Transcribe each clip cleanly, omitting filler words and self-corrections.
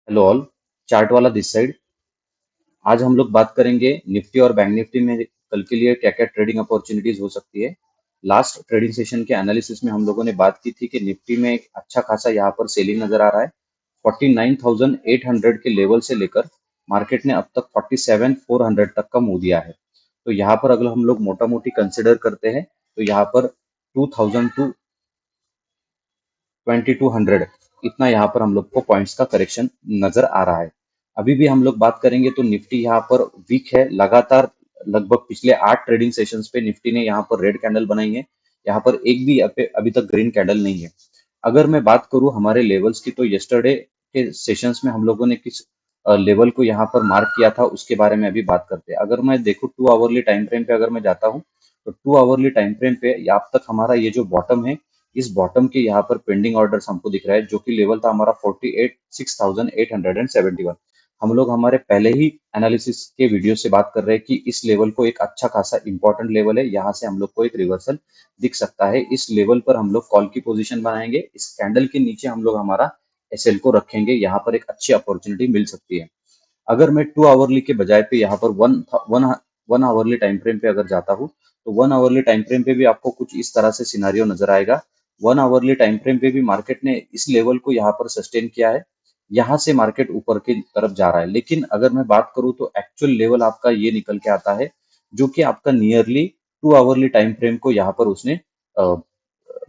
Hello all. Chart वाला this side. आज हम लोग बात करेंगे निफ्टी और बैंक निफ्टी में कल के लिए क्या क्या ट्रेडिंग अपॉर्चुनिटीज हो सकती है। लास्ट ट्रेडिंग सेशन के एनालिसिस में हम लोगों ने बात की थी कि निफ्टी में एक अच्छा खासा यहाँ पर सेलिंग नजर आ रहा है। 49,800 के लेवल से लेकर मार्केट ने अब तक 47,400 तक का मूव दिया है। तो यहाँ पर अगर हम लोग मोटा मोटी कंसिडर करते हैं तो यहाँ पर 2000 टू 2200 इतना यहाँ पर हम लोग को पॉइंट्स का करेक्शन नजर आ रहा है। अभी भी हम लोग बात करेंगे तो निफ्टी यहाँ पर वीक है लगातार। लगभग पिछले 8 ट्रेडिंग सेशंस पे निफ्टी ने यहाँ पर रेड कैंडल बनाई है। यहाँ पर एक भी अभी तक ग्रीन कैंडल नहीं है। अगर मैं बात करूँ हमारे लेवल्स की तो यस्टरडे के सेशंस में हम लोगों ने किस लेवल को यहाँ पर मार्क किया था उसके बारे में अभी बात करते हैं। अगर मैं देखूँ 2 आवरली टाइम फ्रेम पे अगर मैं जाता हूँ तो 2 आवरली टाइम फ्रेम पे अब तक हमारा ये जो बॉटम है, इस बॉटम के यहाँ पर पेंडिंग ऑर्डर्स हमको दिख रहा है जो कि लेवल था हमारा 48,6,871। हम लोग हमारे पहले ही एनालिसिस के वीडियो से बात कर रहे हैं कि इस लेवल को एक अच्छा खासा इंपॉर्टेंट लेवल है, यहाँ से हम लोग को एक रिवर्सल दिख सकता है। इस लेवल पर हम लोग कॉल की पोजीशन बनाएंगे, इस कैंडल के नीचे हम लोग हमारा एसएल को रखेंगे, यहाँ पर एक अच्छी अपॉर्चुनिटी मिल सकती है। अगर मैं 2 आवरली के बजाय पे यहाँ पर one one hourly time frame पे अगर जाता हूँ तो 1 आवरली टाइम फ्रेम पे भी आपको कुछ इस तरह से सिनारियो नजर आएगा। 1 आवरली टाइम फ्रेम पे भी मार्केट ने इस लेवल को यहाँ पर सस्टेन किया है। यहाँ से मार्केट ऊपर की तरफ जा रहा है, लेकिन अगर मैं बात करूँ तो एक्चुअल लेवल आपका ये निकल के आता है जो कि आपका नियरली 2 आवरली टाइम फ्रेम को यहाँ पर उसने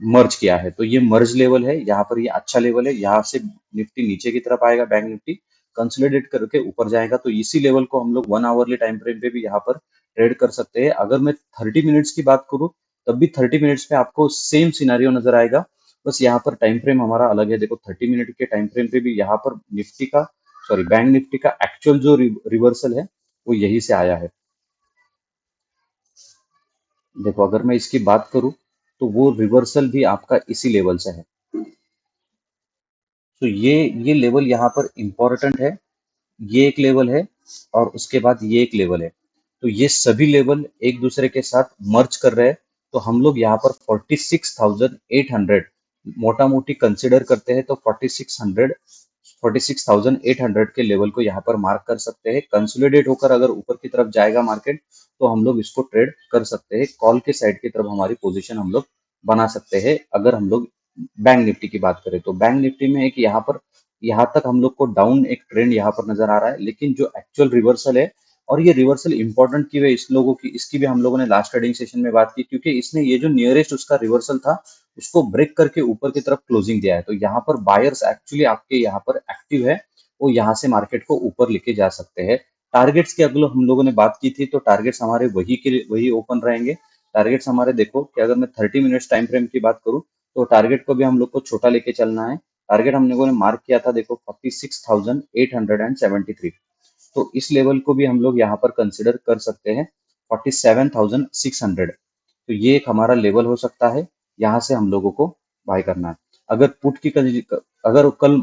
मर्ज किया है। तो ये मर्ज लेवल है, यहाँ पर ये अच्छा लेवल है। यहाँ से निफ्टी नीचे की तरफ आएगा, बैंक निफ्टी कंसोलिडेट करके ऊपर जाएगा। तो इसी लेवल को हम लोग 1 आवरली टाइम फ्रेम पे भी यहाँ पर ट्रेड कर सकते हैं। अगर मैं 30 मिनट्स की बात करूँ तब भी 30 मिनट्स पे आपको सेम सिनारियो नजर आएगा, बस यहाँ पर टाइम फ्रेम हमारा अलग है। देखो 30 मिनट के टाइम फ्रेम पे भी यहाँ पर निफ्टी का, सॉरी बैंक निफ्टी का एक्चुअल जो रिवर्सल है वो यही से आया है। देखो अगर मैं इसकी बात करूँ तो वो रिवर्सल भी आपका इसी लेवल से है। तो ये लेवल यहाँ पर इम्पोर्टेंट है। ये एक लेवल है और उसके बाद ये एक लेवल है। तो ये सभी लेवल एक दूसरे के साथ मर्ज कर रहे हैं। तो हम लोग यहाँ पर 46,800 मोटा मोटी कंसिडर करते हैं तो 46,800 के लेवल को यहाँ पर मार्क कर सकते हैं। कंसोलिडेट होकर अगर ऊपर की तरफ जाएगा मार्केट तो हम लोग इसको ट्रेड कर सकते हैं। कॉल के साइड की तरफ हमारी पोजीशन हम लोग बना सकते हैं। अगर हम लोग बैंक निफ्टी की बात करें तो बैंक निफ्टी में एक यहाँ पर, यहाँ तक हम लोग को डाउन एक ट्रेंड यहाँ पर नजर आ रहा है, लेकिन जो एक्चुअल रिवर्सल है, और ये रिवर्सल इंपॉर्टेंट क्यों है इस लोगों की, इसकी भी हम लोगों ने लास्ट ट्रेडिंग सेशन में बात की, क्योंकि इसने ये जो नियरेस्ट उसका रिवर्सल था उसको ब्रेक करके ऊपर की तरफ क्लोजिंग दिया है। तो यहाँ पर बायर्स एक्चुअली आपके यहाँ पर एक्टिव है, वो यहाँ से मार्केट को ऊपर लेके जा सकते हैं। टारगेट्स की अगर हम लोगों ने बात की थी तो टारगेट्स हमारे वही के वही ओपन रहेंगे। टारगेट्स हमारे देखो कि अगर मैं 30 मिनट्स टाइम फ्रेम की बात करूँ तो टारगेट को भी हम लोग को छोटा लेके चलना है। टारगेट हम लोगों ने मार्क किया था देखो 46,873। तो इस लेवल को भी हम लोग यहाँ पर कंसिडर कर सकते हैं 47,600। तो ये एक हमारा लेवल हो सकता है, यहाँ से हम लोगों को बाय करना है। अगर पुट की अगर कल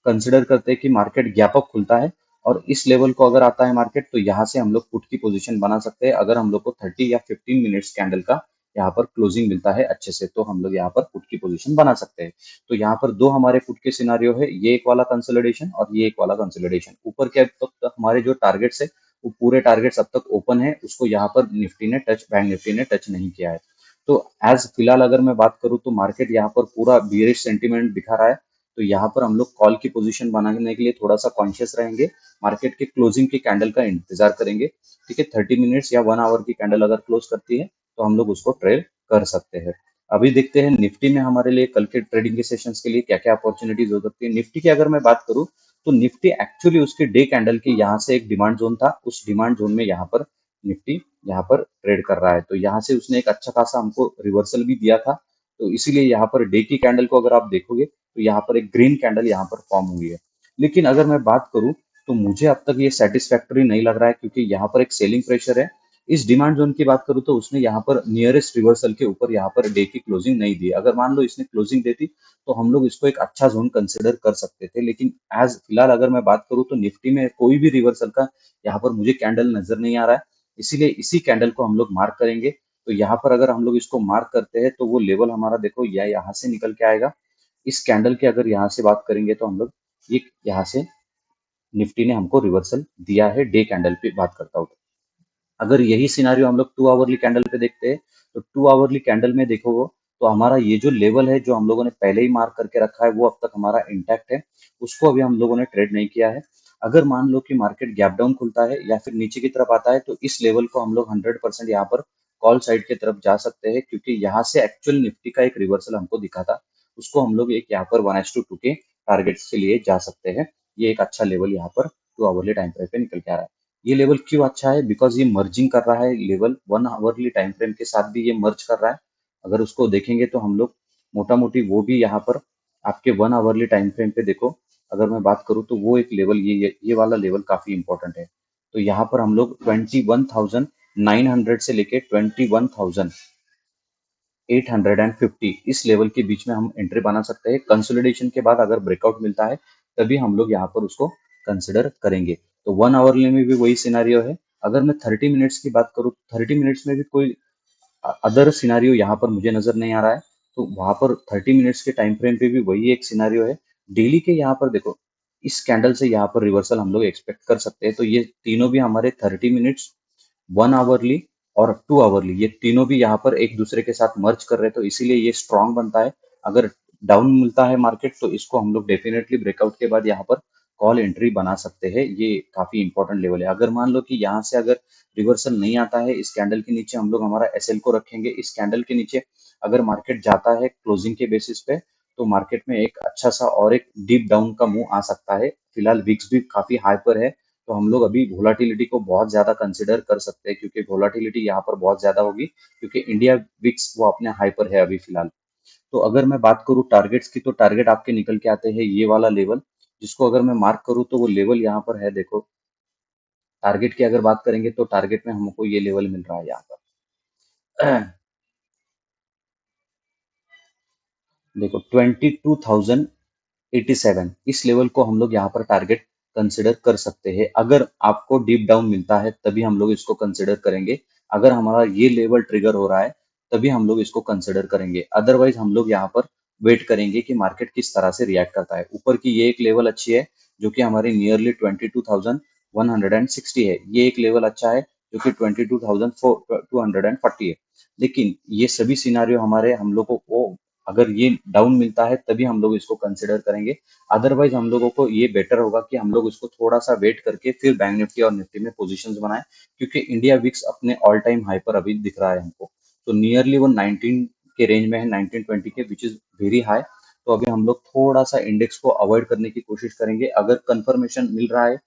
कंसिडर करते हैं कि मार्केट गैप अप खुलता है और इस लेवल को अगर आता है मार्केट तो यहाँ से हम लोग पुट की पोजीशन बना सकते हैं। अगर हम लोग को 30 या 15 मिनट्स कैंडल का यहाँ पर क्लोजिंग मिलता है अच्छे से तो हम लोग यहाँ पर पुट की पोजीशन बना सकते हैं। तो यहाँ पर दो हमारे पुट के सिनारियो है, ये एक वाला कंसोलिडेशन और ये एक वाला कंसोलिडेशन। ऊपर के अब तक हमारे जो टारगेट्स है वो पूरे टारगेट्स अब तक ओपन है, उसको यहाँ पर निफ्टी ने टच, बैंक निफ्टी ने टच नहीं किया है। तो एज फिलहाल अगर मैं बात करूँ तो मार्केट यहाँ पर पूरा बियरिश सेंटीमेंट दिखा रहा है। तो यहाँ पर हम लोग कॉल की पोजीशन बनाने के लिए थोड़ा सा कॉन्शियस रहेंगे, मार्केट के क्लोजिंग की कैंडल का इंतजार करेंगे। ठीक है, 30 मिनट्स या 1 आवर की कैंडल अगर क्लोज करती है तो हम लोग उसको ट्रेड कर सकते हैं। अभी देखते हैं निफ्टी में हमारे लिए कल के ट्रेडिंग के सेशंस के लिए क्या क्या अपॉर्चुनिटीज हो सकती है। निफ्टी की अगर मैं बात करूं तो निफ्टी एक्चुअली उसके डे कैंडल के यहाँ से एक डिमांड जोन था, उस डिमांड जोन में यहाँ पर निफ्टी यहाँ पर ट्रेड कर रहा है। तो यहाँ से उसने एक अच्छा खासा हमको रिवर्सल भी दिया था। तो इसीलिए यहाँ पर डे की कैंडल को अगर आप देखोगे तो यहाँ पर एक ग्रीन कैंडल यहाँ पर फॉर्म हुई है। लेकिन अगर मैं बात करूं तो मुझे अब तक ये सेटिस्फैक्टरी नहीं लग रहा है, क्योंकि यहाँ पर एक सेलिंग प्रेशर है। इस डिमांड जोन की बात करूं तो उसने यहाँ पर नियरेस्ट रिवर्सल के ऊपर यहाँ पर डे की क्लोजिंग नहीं दी। अगर मान लो इसने क्लोजिंग देती तो हम लोग इसको एक अच्छा जोन कंसिडर कर सकते थे, लेकिन एज फिलहाल अगर मैं बात करूं तो निफ्टी में कोई भी रिवर्सल का यहाँ पर मुझे कैंडल नजर नहीं आ रहा है। इसीलिए इसी कैंडल को हम लोग मार्क करेंगे। तो यहाँ पर अगर हम लोग इसको मार्क करते हैं तो वो लेवल हमारा देखो यह यहाँ से निकल के आएगा। इस कैंडल के अगर यहाँ से बात करेंगे तो हम लोग ये यहाँ से निफ्टी ने हमको रिवर्सल दिया है डे कैंडल पे बात करता हूँ तो। अगर यही सिनारियो हम लोग 2 आवरली कैंडल पे देखते हैं तो 2 आवरली कैंडल में देखो तो हमारा ये जो लेवल है जो हम लोगों ने पहले ही मार्क करके रखा है वो अब तक हमारा इंटैक्ट है, उसको अभी हम लोगों ने ट्रेड नहीं किया है। अगर मान लो कि मार्केट गैप डाउन खुलता है या फिर नीचे की तरफ आता है तो इस लेवल को हम लोग 100% यहाँ पर कॉल साइड की तरफ जा सकते हैं, क्योंकि यहाँ से एक्चुअल निफ्टी का एक रिवर्सल हमको दिखा था, उसको हम लोग एक यहाँ पर 1:2 के टारगेट्स के लिए जा सकते हैं। ये एक अच्छा लेवल यहाँ पर 2 आवरली टाइम फ्रेम पे निकल के आ रहा है। ये लेवल क्यों अच्छा है? बिकॉज ये मर्जिंग कर रहा है लेवल 1 आवरली टाइम फ्रेम के साथ भी ये मर्ज कर रहा है। अगर उसको देखेंगे तो हम लोग मोटा मोटी वो भी यहाँ पर आपके 1 आवरली टाइम फ्रेम पे देखो, अगर मैं बात करूँ तो वो एक लेवल ये वाला लेवल काफी इंपॉर्टेंट है। तो यहाँ पर हम लोग 21,900 से लेके 21,850 इस लेवल के बीच में हम एंट्री बना सकते हैं। कंसोलिडेशन के बाद अगर ब्रेकआउट मिलता है तभी हम लोग यहाँ पर उसको कंसिडर करेंगे। तो 1 आवरली में भी वही सिनारियो है। अगर मैं 30 मिनट्स की बात करूँ, 30 मिनट्स में भी कोई अदर सिनारियो यहाँ पर मुझे नजर नहीं आ रहा है। तो वहां पर 30 मिनट्स के टाइम फ्रेम पे भी वही एक सिनारियो है। डेली के यहाँ पर देखो, इस कैंडल से यहाँ पर रिवर्सल हम लोग एक्सपेक्ट कर सकते हैं। तो ये तीनों भी हमारे 30 मिनट्स, 1 आवरली और 2 आवरली, ये तीनों भी यहाँ पर एक दूसरे के साथ मर्ज कर रहे हैं, तो इसीलिए ये स्ट्रांग बनता है। अगर डाउन मिलता है मार्केट तो इसको हम लोग डेफिनेटली ब्रेकआउट के बाद यहाँ पर कॉल एंट्री बना सकते हैं। ये काफी इंपॉर्टेंट लेवल है। अगर मान लो कि यहाँ से अगर रिवर्सल नहीं आता है, इस कैंडल के नीचे हम लोग हमारा एसएल को रखेंगे। इस कैंडल के नीचे अगर मार्केट जाता है क्लोजिंग के बेसिस पे तो मार्केट में एक अच्छा सा और एक डीप डाउन का मूव आ सकता है। फिलहाल विक्स भी काफी हाई पर है, तो हम लोग अभी वोलाटिलिटी को बहुत ज्यादा कंसिडर कर सकते हैं, क्योंकि वोलाटिलिटी यहाँ पर बहुत ज्यादा होगी, क्योंकि इंडिया विक्स वो अपने हाई पर है अभी फिलहाल। तो अगर मैं बात करूँ टारगेट्स की, तो टारगेट आपके निकल के आते हैं ये वाला लेवल, जिसको अगर मैं मार्क करूँ तो वो लेवल यहाँ पर है। देखो, टारगेट की अगर बात करेंगे तो टारगेट में हमको ये लेवल मिल रहा है यहाँ पर। देखो, 22,087 इस लेवल को हम लोग यहाँ पर टारगेट कंसिडर कर सकते हैं। अगर आपको डीप डाउन मिलता है तभी हम लोग इसको कंसिडर करेंगे। अगर हमारा ये लेवल ट्रिगर हो रहा है तभी हम लोग इसको कंसिडर करेंगे। अदरवाइज हम लोग यहाँ पर वेट करेंगे कि मार्केट किस तरह से रिएक्ट करता है। ऊपर की ये एक लेवल अच्छी है जो कि हमारी नियरली 22,160 है। ये एक लेवल अच्छा है जो कि 22,240 है। लेकिन ये सभी सिनारियो हमारे हम लोगों को, अगर ये डाउन मिलता है तभी हम लोग इसको कंसिडर करेंगे। अदरवाइज हम लोगों को ये बेटर होगा कि हम लोग इसको थोड़ा सा वेट करके फिर बैंक निफ्टी और निफ्टी में पोजीशंस बनाएं, क्योंकि इंडिया विक्स अपने ऑल टाइम हाई पर अभी दिख रहा है हमको। तो नियरली वो 19 के रेंज में है, 1920 के, विच इज वेरी हाई। तो अभी हम लोग थोड़ा सा इंडेक्स को अवॉइड करने की कोशिश करेंगे। अगर कंफर्मेशन मिल रहा है,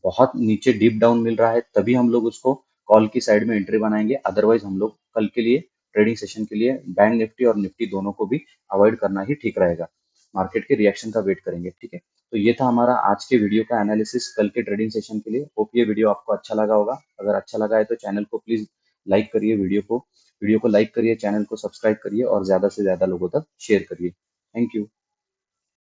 बहुत नीचे डीप डाउन मिल रहा है, तभी हम लोग उसको कॉल की साइड में एंट्री बनाएंगे। अदरवाइज हम लोग कल के लिए ट्रेडिंग सेशन के लिए बैंक निफ्टी और निफ्टी दोनों को भी अवॉइड करना ही ठीक रहेगा। मार्केट के रिएक्शन का वेट करेंगे, ठीक है। तो ये था हमारा आज के वीडियो का एनालिसिस कल के ट्रेडिंग सेशन के लिए। होप ये वीडियो आपको अच्छा लगा होगा। अगर अच्छा लगा है तो चैनल को प्लीज लाइक करिए, वीडियो को लाइक करिए, चैनल को सब्सक्राइब करिए और ज्यादा से ज्यादा लोगों तक शेयर करिए। Thank you.